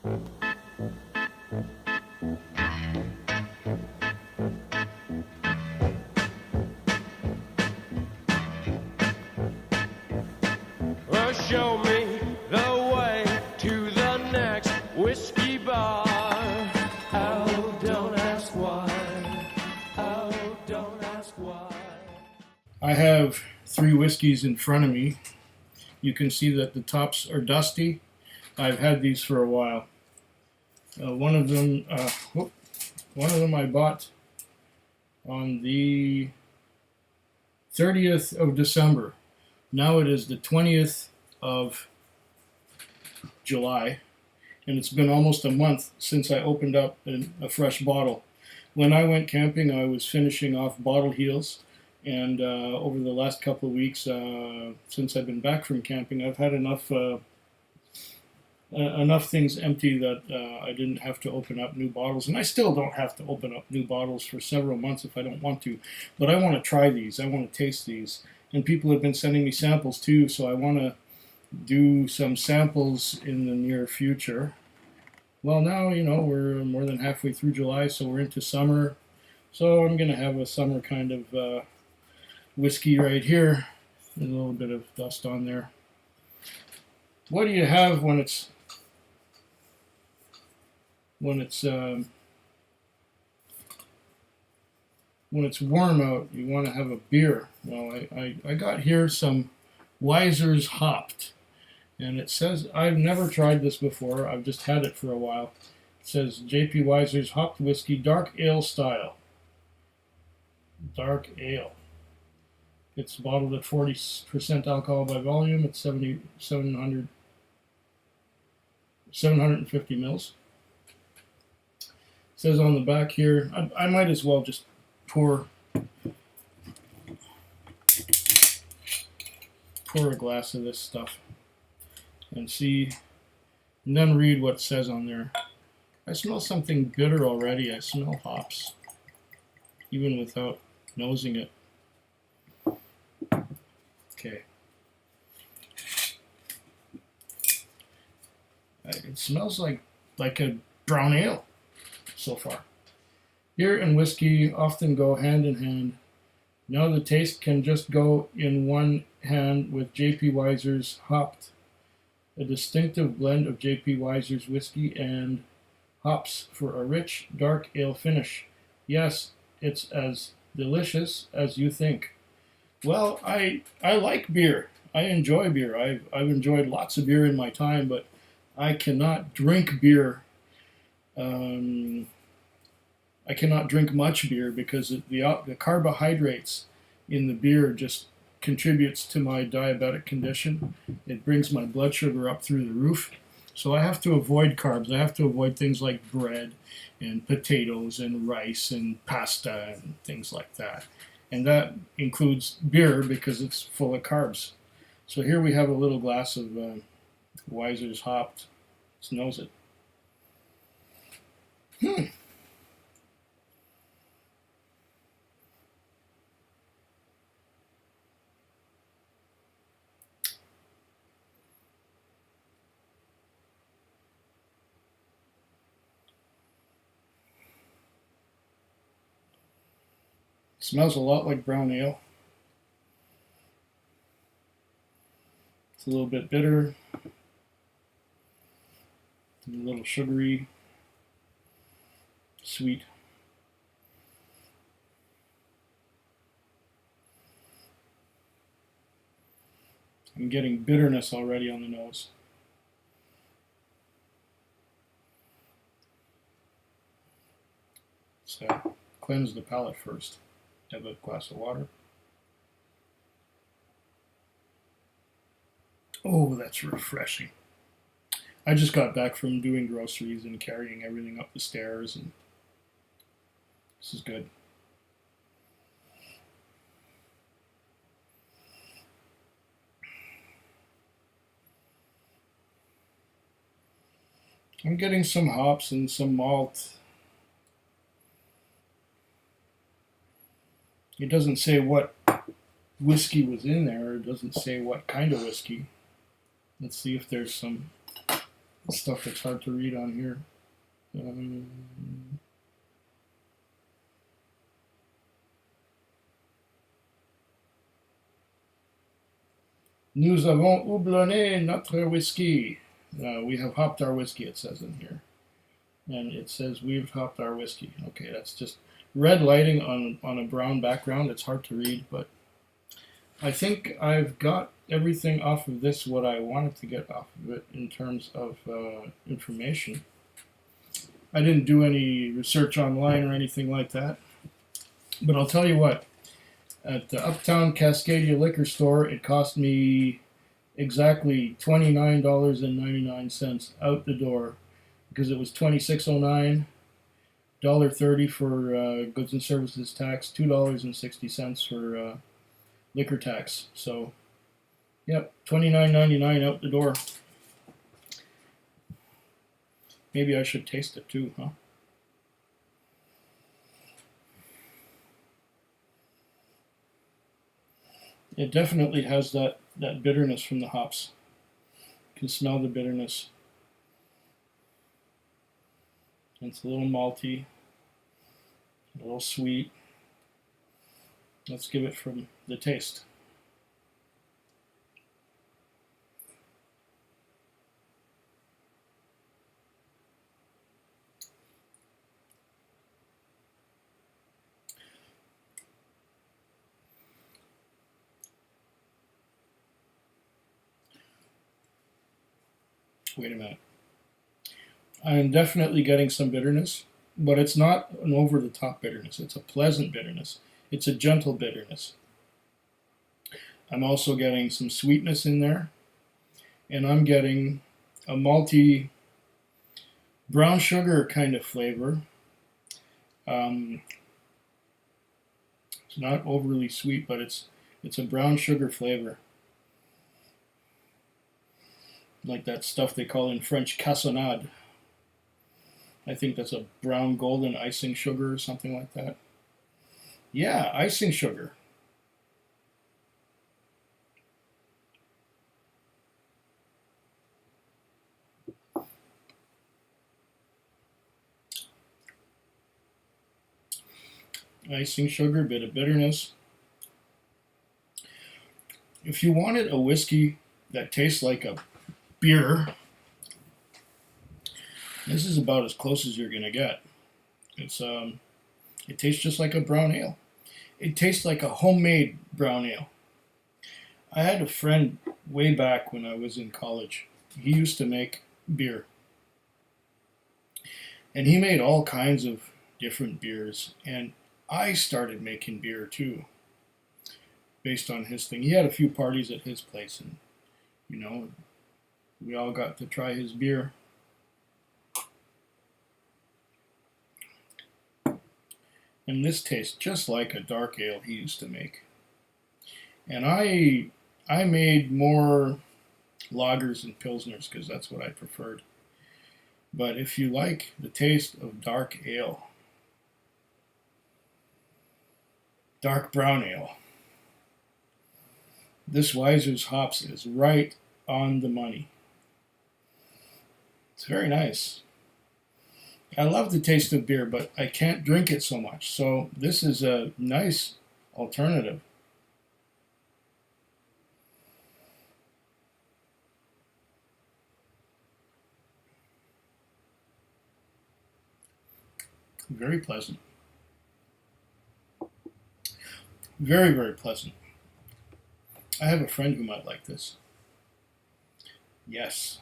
Well, show me the way to the next whiskey bar. Oh, don't ask why. Oh, don't ask why. I have 3 whiskeys in front of me. You can see that the tops are dusty. I've had these for a while. One of them I bought on the 30th of December. Now it is the 20th of July, and it's been almost a month since I opened up a fresh bottle. When I went camping, I was finishing off bottle heels, and over the last couple of weeks, since I've been back from camping, I've had enough things empty that I didn't have to open up new bottles, and I still don't have to open up new bottles for several months if I don't want to. But I want to try these. I want to taste these, and people have been sending me samples too. So I want to do some samples in the near future. Well, now we're more than halfway through July, so we're into summer. So I'm gonna have a summer kind of whiskey right here. There's a little bit of dust on there. What do you have when it's warm out? You want to have a beer. Well, I got here some Wiser's Hopped, and it says, I've never tried this before, I've just had it for a while. It says J.P. Wiser's Hopped Whiskey Dark Ale Style. Dark Ale. It's bottled at 40% alcohol by volume. It's 750 mils. It says on the back here, I might as well just pour a glass of this stuff and see, and then read what it says on there. I smell something bitter already. I smell hops, even without nosing it. Okay. It smells like a brown ale so far. Beer and whiskey often go hand in hand. Now the taste can just go in one hand with J.P. Wiser's Hopped, a distinctive blend of J.P. Wiser's whiskey and hops for a rich, dark ale finish. Yes, it's as delicious as you think. Well, I like beer. I enjoy beer. I've enjoyed lots of beer in my time, but I cannot drink beer. I cannot drink much beer because the carbohydrates in the beer just contributes to my diabetic condition. It brings my blood sugar up through the roof. So I have to avoid carbs. I have to avoid things like bread and potatoes and rice and pasta and things like that. And that includes beer because it's full of carbs. So here we have a little glass of Wiser's Hopped. Let's nose it. Smells a lot like brown ale. It's a little bit bitter, a little sugary, sweet. I'm getting bitterness already on the nose. So cleanse the palate first. Have a glass of water. Oh, that's refreshing. I just got back from doing groceries and carrying everything up the stairs, and this is good. I'm getting some hops and some malt. It doesn't say what whiskey was in there. It doesn't say what kind of whiskey. Let's see if there's some stuff that's hard to read on here. Nous avons houblonné notre whisky. We have hopped our whiskey, it says in here. And it says we've hopped our whiskey. Okay, that's just red lighting on a brown background. It's hard to read, but I think I've got everything off of this what I wanted to get off of it in terms of information. I didn't do any research online or anything like that. But I'll tell you what, at the Uptown Cascadia liquor store, it cost me exactly $29.99 out the door because it was $26.09, $1.30 for goods and services tax, $2.60 for liquor tax. So, yep, $29.99 out the door. Maybe I should taste it too, huh? It definitely has that bitterness from the hops. You can smell the bitterness. It's a little malty, a little sweet. Let's give it from the taste. Wait a minute. I am definitely getting some bitterness, but it's not an over-the-top bitterness. It's a pleasant bitterness. It's a gentle bitterness. I'm also getting some sweetness in there, and I'm getting a malty brown sugar kind of flavor. It's not overly sweet, but it's a brown sugar flavor. Like that stuff they call in French cassonade. I think that's a brown golden icing sugar or something like that. Yeah, icing sugar. Icing sugar, bit of bitterness. If you wanted a whiskey that tastes like a beer, this is about as close as you're gonna get. It tastes just like a brown ale. It tastes like a homemade brown ale. I had a friend way back when I was in college. He used to make beer, and he made all kinds of different beers. And I started making beer too, based on his thing. He had a few parties at his place, and we all got to try his beer. And this tastes just like a dark ale he used to make. And I made more lagers and pilsners because that's what I preferred. But if you like the taste of dark ale, dark brown ale, this Weiser's hops is right on the money. It's very nice. I love the taste of beer, but I can't drink it so much. So this is a nice alternative. Very pleasant. Very, very pleasant. I have a friend who might like this. Yes.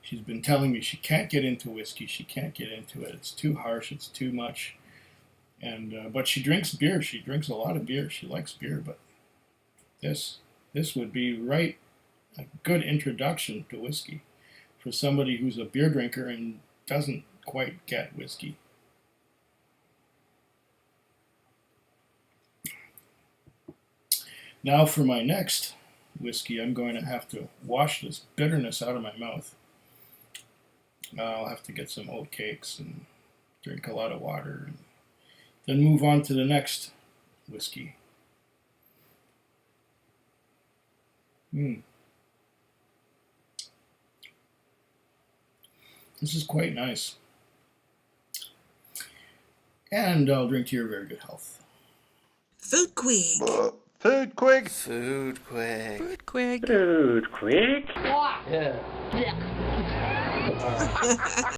She's been telling me she can't get into whiskey. She can't get into it. It's too harsh. It's too much. And but she drinks beer. She drinks a lot of beer. She likes beer. But this would be right a good introduction to whiskey for somebody who's a beer drinker and doesn't quite get whiskey. Now for my next whiskey, I'm going to have to wash this bitterness out of my mouth. I'll have to get some oat cakes and drink a lot of water, and then move on to the next whiskey. This is quite nice. And I'll drink to your very good health. Food Quig. Food quick. Food quick. Food Quig. Food quick. Yeah.